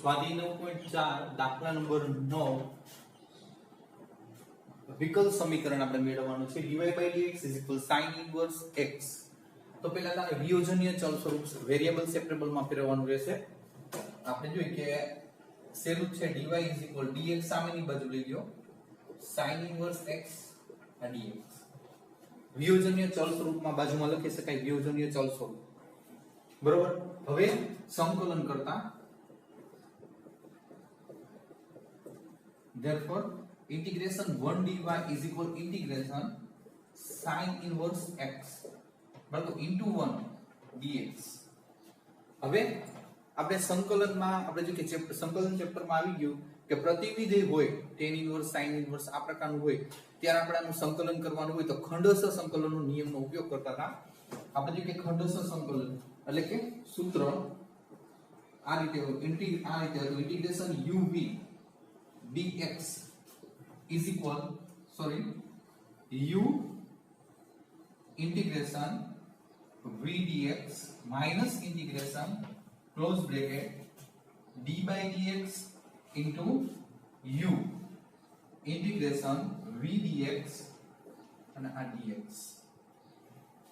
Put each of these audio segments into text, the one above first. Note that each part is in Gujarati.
स्वाध्याय 9.4 દાખલા નંબર 9 વિકલ સમીકરણ આપણે મેળવવાનું છે dy by dx sin inverse x તો પહેલા તારે વિયોજનીય ચલ સ્વરૂપ વેરીએબલ સેપરેબલ માં ફેરવવાનું રહેશે આપણે જોઈએ કે સેલું છે dy dx સામેની બાજુ લઈ લ્યો sin inverse x dx વિયોજનીય ચલ સ્વરૂપમાં બાજુમાં લખી શકાય વિયોજનીય ચલ સ્વરૂપ બરોબર હવે સંકલન કરતા therefore integration 1 dy is equal integration sin inverse x બરાબર into 1 dx હવે આપણે સંકલનમાં આપણે જો કે સંકલન ચેપ્ટરમાં આવી ગયું કે પ્રતિવિધેય હોય tan inverse sin inverse આ પ્રકારનું હોય ત્યારે આપણે આનું સંકલન કરવાનું હોય તો ખંડસ્થ સંકલનનો નિયમનો ઉપયોગ કરતા હતા આપણે જો કે ખંડસ્થ સંકલન એટલે કે સૂત્ર આ રીતે integration uv dx is equal u integration v dx minus integration close bracket d by dx into u integration v dx અને આ dx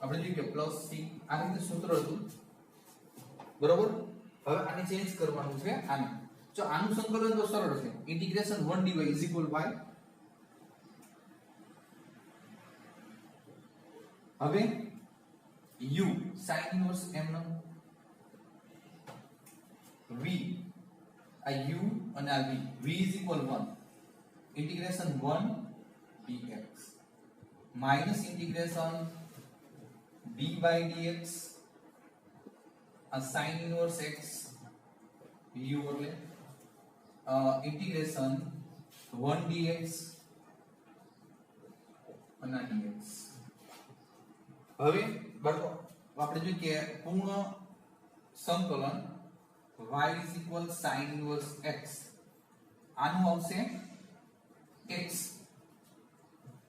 આપણે જોઈએ કે પ્લસ c આ રીતે સૂત્ર હતું બરોબર હવે આને ચેન્જ કરવાનું છે આને જો આનું સંકલન તો સરળ છે integration 1 dy is equal y હવે u sin inverse m નો v આ u અને આ v is equal 1 integration 1 dx minus integration d by dx a sin inverse x u એટલે integration 1 dx અને dx હવે બરાબર આપણે જોઈએ કે પૂર્ણ સંકલન y is equal sin inverse x આનું આવશે x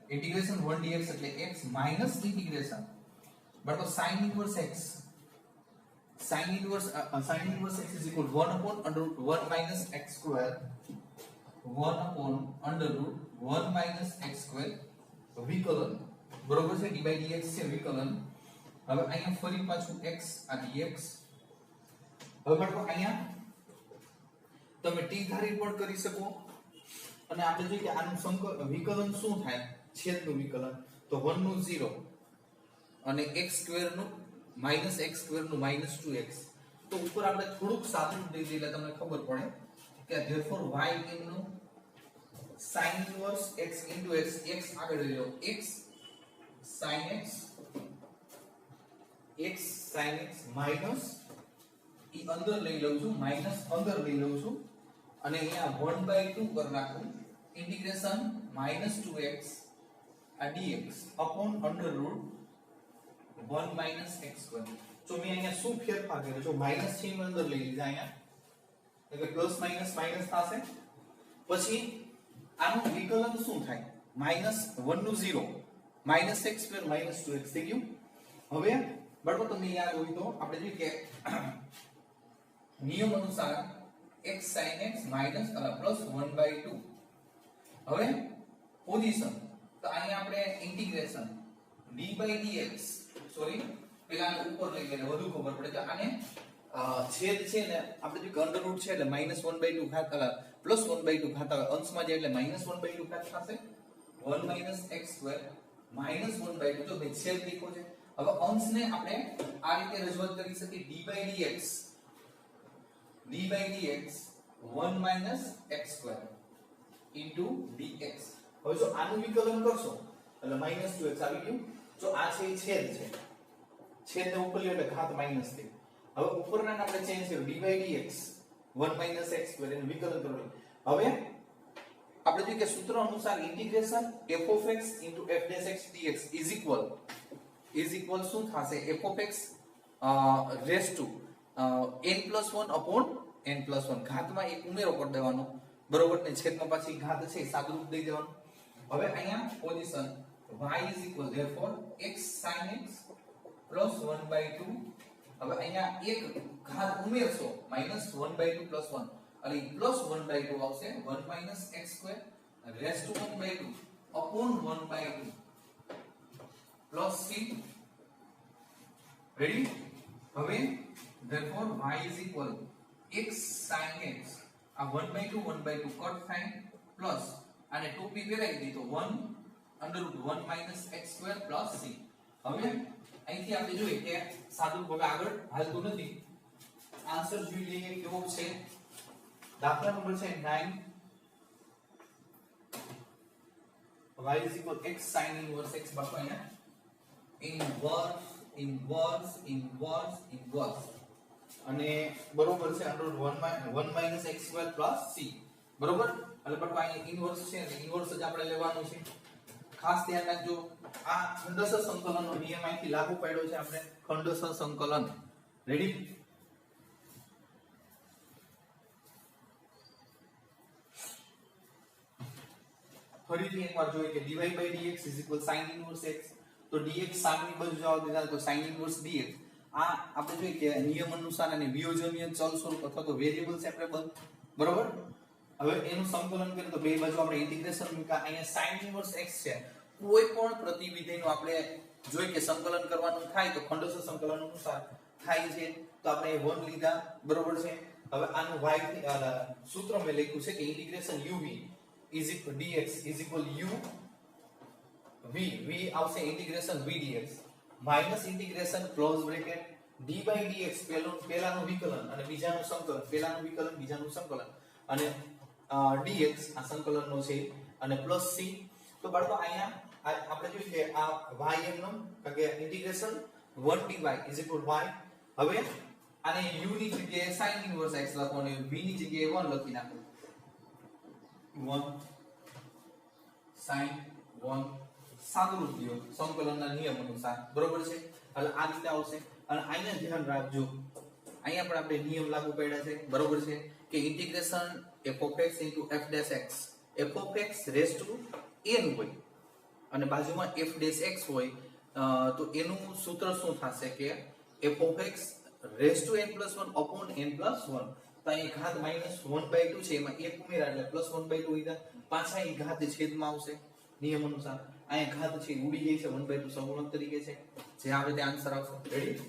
integration 1 dx એટલે x minus integration બરાબર sin inverse x sin inverse x is equal 1 upon under root 1 minus x square 1 upon under root 1 minus x square વિકલન બરોબર છે d by dx છે વિકલન હવે અહીંયા ફરી પાછું x આ dx હવે બાળકો અહીંયા તમે t ધારી પણ કરી શકો અને આપણે જોઈએ કે આનું વિકલન શું થાય છેદનું વિકલન તો 1 નું 0 અને x સ્ક્વેર નું minus x square નું minus 2x તો ઉપર આપણે થોડુંક સાદું દઈ દઈએ એટલે તમને ખબર પડે કે therefore y નું sin inverse x into x આગળ લઈ લો x sin x minus ઈ અંદર લઈ લઉં છું minus અંદર લઈ લઉં છું અને અહીંયા 1/2 કર નાખું integration minus 2x આ dx upon under root 1 minus x square તો મેં અહીંયા શું ફેરફાર કર્યો જો માઈનસ છે મેં અંદર લઈ લીધા અહીંયા એટલે પ્લસ માઈનસ માઈનસ થશે પછી આનું વિકલન શું થાય -1 નું 0 -x સ્ક્વેર -2x થઈ ગયું હવે બરાબર તમને યાદ હોય તો આપણે જોઈએ કે નિયમ અનુસાર x sin x minus plus 1/2 હવે પોઝિશન તો અહીંયા આપણે integration d by dx sorry પેલા ઉપર લઈ ગયેલા વધુ ખબર પડે તો આને છેદ છે ને આપણે જો અંડર રૂટ છે એટલે -1/2 ઘાત +1/2 ઘાત આવે અંશમાં જાય એટલે -1/2 ઘાત થશે 1 x સ્ક્વેર -1/2 જો ભાઈ છેદ લીખો છે હવે અંશને આપણે આ રીતે રજૂઆત કરી શકીએ d by dx 1 x square into dx હવે જો આનું વિકલન કરશો એટલે -2x આવી ગયું જો આ છે છેદ છે છેદને ઉપર લ્યો એટલે ઘાત માઈનસ થઈ હવે ઉપરના આપણે ચેન્જ કર્યું d by dx 1 x square એનું વિકલન કરવું હવે આપણે જોઈએ કે સૂત્ર અનુસાર integration f of x into f dash x dx is equal શું થશે f of x raised to n+1 upon n+1 ઘાતમાં એક ઉમેરો કરી દેવાનો બરોબર ને છેદમાં પાછી ઘાત છે સાદુરૂપ દઈ દેવાનું હવે અહીંયા position y is equal therefore x sin x plus 1/2 હવે અહીંયા એક ઘાત ઉમેરશો -1/2 + 1 અને પ્લસ 1/2 આવશે 1 - x square raise to 1/2 upon 1/2 plus c. Ready? હવે therefore y is equal x sin x આ 1/2 1/2 કટ થાય પ્લસ અને 2p વેરાઈ દીધો 1 √1 - x સ્ક્વેર પ્લસ c. હવે અહીંથી આપણે જોઈએ કે સાદું હવે આગળ હાલતું નથી. આન્સર જોઈ લઈએ કેવો છે. દાખલા નંબર છે 9. y is equal x sin inverse x બરાબર અહીંયા inverse અને બરોબર છે √1 - x સ્ક્વેર પ્લસ c બરોબર. એટલે બરાબર અહીંયા ઇન્વર્સ છે એટલે ઇન્વર્સ જ આપણે લેવાનું છે. ખાસ ધ્યાન રાખજો આ ખંડશ સંકલનનો નિયમ અહીંથી લાગુ પાડ્યો છે આપણે ખંડશ સંકલન. રેડી? ફરીથી એકવાર જોઈએ કે dy/dx sin inverse x. તો dx સામેની બાજુ જવા દીધા તો sin inverse dx. આ આપણે જોઈએ કે નિયમ અનુસાર અને વિયોજનીય ચલ સ્વરૂપ અથવા તો વેરીએબલ સેપરેબલ બરોબર. હવે એનું સંકલન કરીએ તો બે બાજુ આપણે ઇન્ટિગ્રેશન મૂક્યા. અહીંયા sin inverse x છે. કોઈ પણ પ્રતિવિધેયનું આપણે જોઈએ કે સંકલન કરવાનું થાય તો ખંડશ સંકલન અનુસાર થાય છે. તો આપણે 1 લીધા બરોબર છે. હવે આનું y સૂત્ર મેં લખ્યું છે કે integration uv dx u v આવશે integration v dx minus integration close bracket d/dx પહેલાનું વિકલન અને બીજાનું સંકલન, પહેલાનું વિકલન બીજાનું સંકલન અને dx આ સંકલનનો છે અને પ્લસ c. તો બાળકો અહીંયા આપણે જોઈએ કે આ y એમનો કારણ કે ઇન્ટિગ્રેશન 1 dy y. હવે આને u ની જગ્યાએ sin inverse x લખવાનું, v ની જગ્યાએ 1 લખી નાખો. 1 sin 1 સાદુરૂપ લ્યો સંકલનના નિયમ અનુસાર બરોબર છે. એટલે આ રીતે આવશે. અને અહીંયા ધ્યાન રાખજો અહીંયા પણ આપણે નિયમ લાગુ પાડ્યા છે બરોબર છે કે integration f(x) * f'(x) f(x) rays two n હોય અને બાજુમાં f'(x) હોય તો એનું સૂત્ર શું થશે કે f(x) rays two n+1 upon n+1. તો અહીં ઘાત -1/2 છે એમાં 1 ઉમેરા એટલે +1/2 લીધા. પાછા એ ઘાત છેદમાં આવશે નિયમ અનુસાર. અહીંયા ઘાત છે ઉડી જાય છે 1/2 સહગુણક તરીકે છે જે આવે તે આન્સર આવશે. Ready?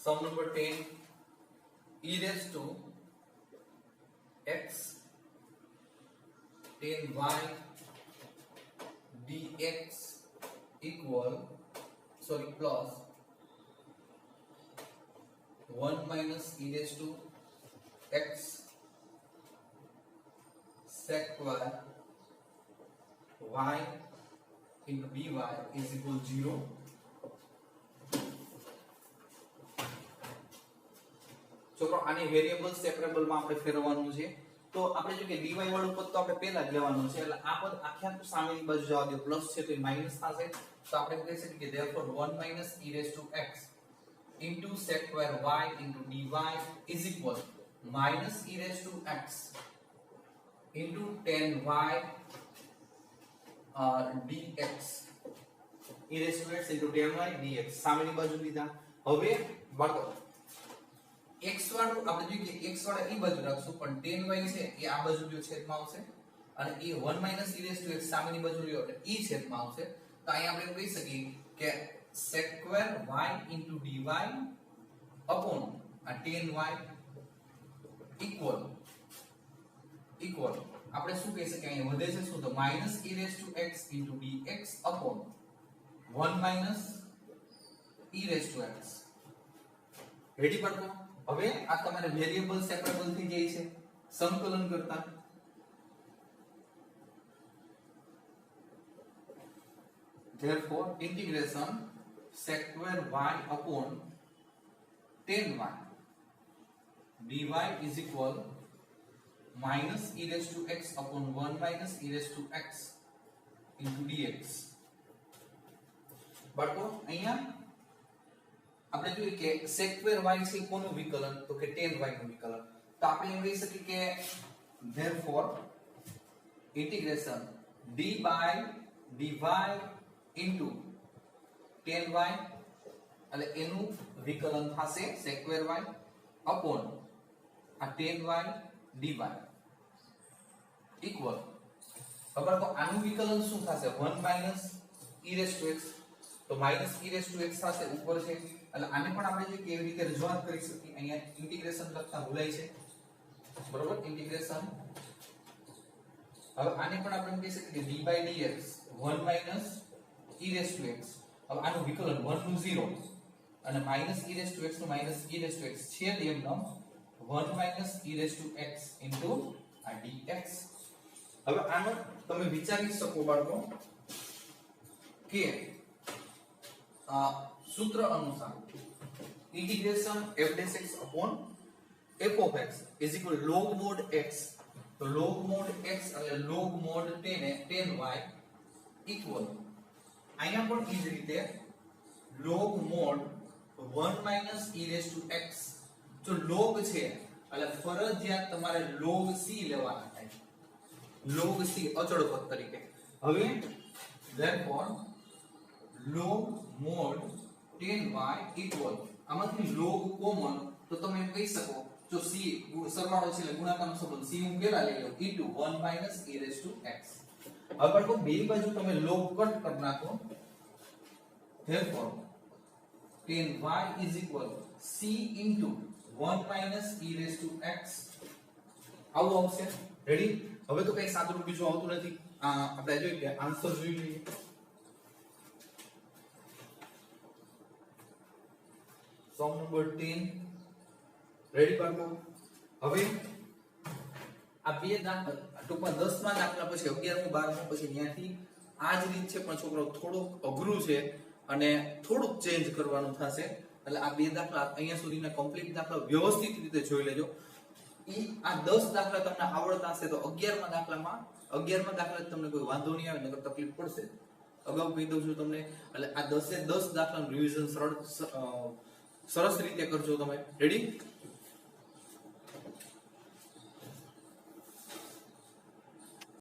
Sum number 10 e raised to x 10y dx plus 1 minus e raised to x sec square y into dy is equal to 0. છોકરો આને વેરીએબલ સેપરેબલ માં આપણે ફેરવવાનું છે. તો આપણે જો કે dy વાળું પદ તો આપણે પહેલા જ લેવાનું છે એટલે આ પદ આખા સામેની બાજુ જવા દો પ્લસ છે તો એ માઈનસ થશે. તો આપણે કહી શકીએ કે therefore 1 minus e raised to x into sec square y into dy is equal minus e raised to x into 10y dx e raised to x into 10y dx સામેની બાજુ લીધા. હવે બાળકો x વાળું આપણે જોઈએ કે x વાળા એ બાજુ રાખશું પણ 10y છે એ આ બાજુ લ્યો છેદમાં આવશે અને એ 1 minus e raised to x સામેની બાજુ લ્યો એટલે e છેદમાં આવશે. તો અહીં આપણે કહી શકીએ કે sec square y into dy upon આ 10y equal આપણે શું કહી શકીએ અહીંયા વધે છે શું તો minus e raised to x into dx upon 1 minus e raised to x. Ready પડતો? હવે આ તમારે વેરીએબલ સેપરેબલ થઈ જાય છે સંકલન કરતા. therefore integration sec square y upon 10y dy is equal minus e raised to x upon 1 minus e raised to x into dx. બાળકો અહીંયા આપણે જોઈએ કે sec square y છે કોનું વિકલન તો કે 10y નું વિકલન. તો આપણે એમ કહી શકીએ કે therefore integration d by dy into 10y એટલે એનું વિકલન થશે sec square y upon આ 10y dy equal ખબર તો આનું વિકલન શું થશે 1 minus e raised to x તો minus e raised to x થશે ઉપર છે એટલે આને પણ આપણે જે કેવી રીતે રજૂઆત કરી શકીએ અહીંયા ઇન્ટિગ્રેશન લખતા ભૂલાય છે બરોબર ઇન્ટિગ્રેશન હવે આને પણ આપણે કહી શકીએ d by dx 1 minus e raised to x હવે આનું વિકલન 1 નું 0 અને minus e raised to x નું minus e raised to x છેદ એમનો 1 minus e raised to x into આ dx. હવે આનો તમે વિચારી શકો બાળકો કે સૂત્ર અનુસાર integration f dash x upon f of x is equal log mod x તો log mod x એટલે log mod 10y equal અહીંયા પણ એ જ રીતે log mod 1 minus e raised to x જો log છે એટલે ફરજિયાત તમારે log c લેવાના થાય log c અચળ પદ તરીકે. હવે therefore log mod 10y equal આમાંથી log કોમન તો તમે એમ કહી શકો જો c સરવાળો છે એટલે ગુણાકારનો સંબંધ c હું પેલા લઈ લઉં into 1 minus e raised to x. હવે બાળકો બે બાજુ તમે log કટ કરી નાખો therefore 10y is equal c into 1 minus e raised to x આવું આવશે. રેડી? હવે તો કઈ સાદું બીજું આવતું નથી. આપણે જોઈએ કે આન્સર જોઈ લઈએ. સમ નંબર 10 રેડી બાળકો? હવે આ બે દાખલા ટૂંકમાં 10 માં દાખલા પછી 11 12 પછી ત્યાંથી આ જ રીત છે પણ છોકરો થોડુંક અઘરું છે અને થોડુંક ચેન્જ કરવાનું થશે એટલે આ બે દાખલા અહીંયા સુધીના કમ્પ્લીટ દાખલા વ્યવસ્થિત રીતે જોઈ લેજો. આ 10 દાખલા તમને આવડતા હશે તો 11મા દાખલા તમને કોઈ વાંધો નહીં આવે નકર તકલીફ પડશે. અગાઉ કહી દઉં છું તમને એટલે આ 10 એ 10 દાખલાનું રિવિઝન સરસ રીતે કરજો તમે. રેડી?